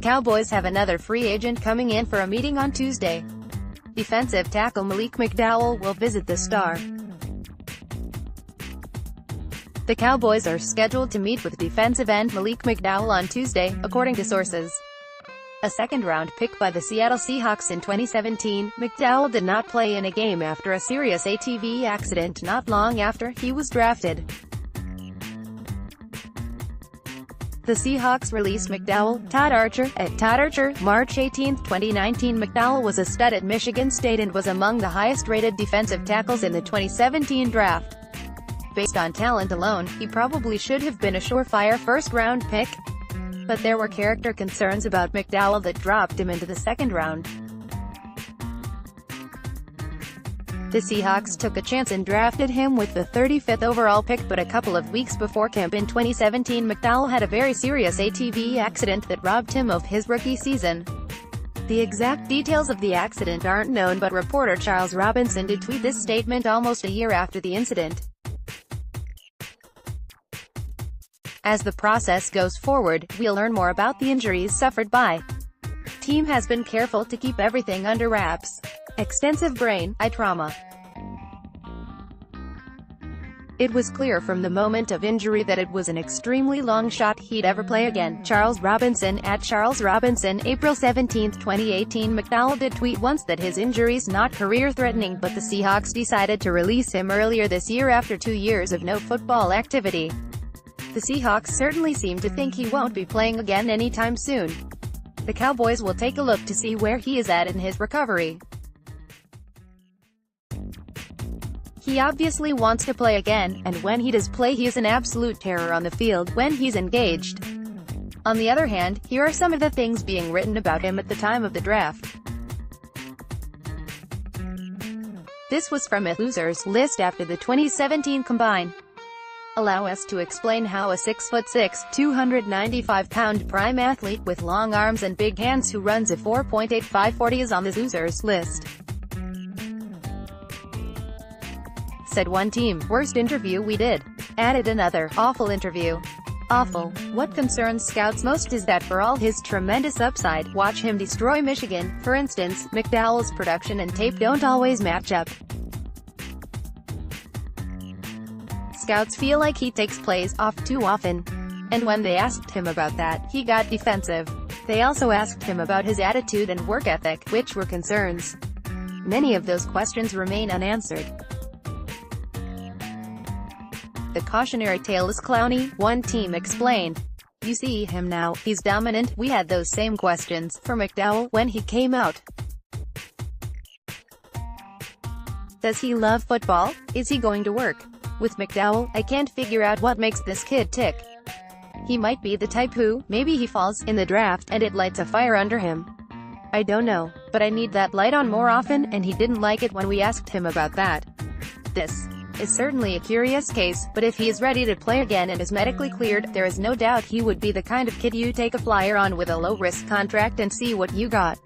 Cowboys have another free agent coming in for a meeting on Tuesday. Defensive tackle Malik McDowell will visit the star. The Cowboys are scheduled to meet with defensive end Malik McDowell on Tuesday, according to sources. A second-round pick by the Seattle Seahawks in 2017, McDowell did not play in a game after a serious ATV accident not long after he was drafted. The Seahawks released McDowell, Todd Archer, at Todd Archer, March 18, 2019. McDowell was a stud at Michigan State and was among the highest-rated defensive tackles in the 2017 draft. Based on talent alone, he probably should have been a surefire first-round pick. But there were character concerns about McDowell that dropped him into the second round. The Seahawks took a chance and drafted him with the 35th overall pick, but a couple of weeks before camp in 2017, McDowell had a very serious ATV accident that robbed him of his rookie season. The exact details of the accident aren't known, but reporter Charles Robinson did tweet this statement almost a year after the incident. As the process goes forward, we'll learn more about the injuries suffered by. Team has been careful to keep everything under wraps. Extensive brain, eye trauma. It was clear from the moment of injury that it was an extremely long shot he'd ever play again. Charles Robinson, at Charles Robinson, April 17, 2018. McDowell did tweet once that his injury's not career-threatening, but the Seahawks decided to release him earlier this year after 2 years of no football activity. The Seahawks certainly seem to think he won't be playing again anytime soon. The Cowboys will take a look to see where he is at in his recovery. He obviously wants to play again, and when he does play he is an absolute terror on the field, when he's engaged. On the other hand, here are some of the things being written about him at the time of the draft. This was from a loser's list after the 2017 Combine. Allow us to explain how a 6'6", 295-pound prime athlete with long arms and big hands who runs a 4.85 40 is on the losers list. Said one team, worst interview we did. Added another, awful interview. Awful. What concerns scouts most is that for all his tremendous upside, watch him destroy Michigan. For instance, McDowell's production and tape don't always match up. Scouts feel like he takes plays off too often. And when they asked him about that, he got defensive. They also asked him about his attitude and work ethic, which were concerns. Many of those questions remain unanswered. The cautionary tale is clowny, one team explained. You see him now, he's dominant. We had those same questions for McDowell when he came out. Does he love football? Is he going to work? With McDowell, I can't figure out what makes this kid tick. He might be the type who, maybe he falls in the draft, and it lights a fire under him. I don't know, but I need that light on more often, and he didn't like it when we asked him about that. This is certainly a curious case, but if he is ready to play again and is medically cleared, there is no doubt he would be the kind of kid you take a flyer on with a low-risk contract and see what you got.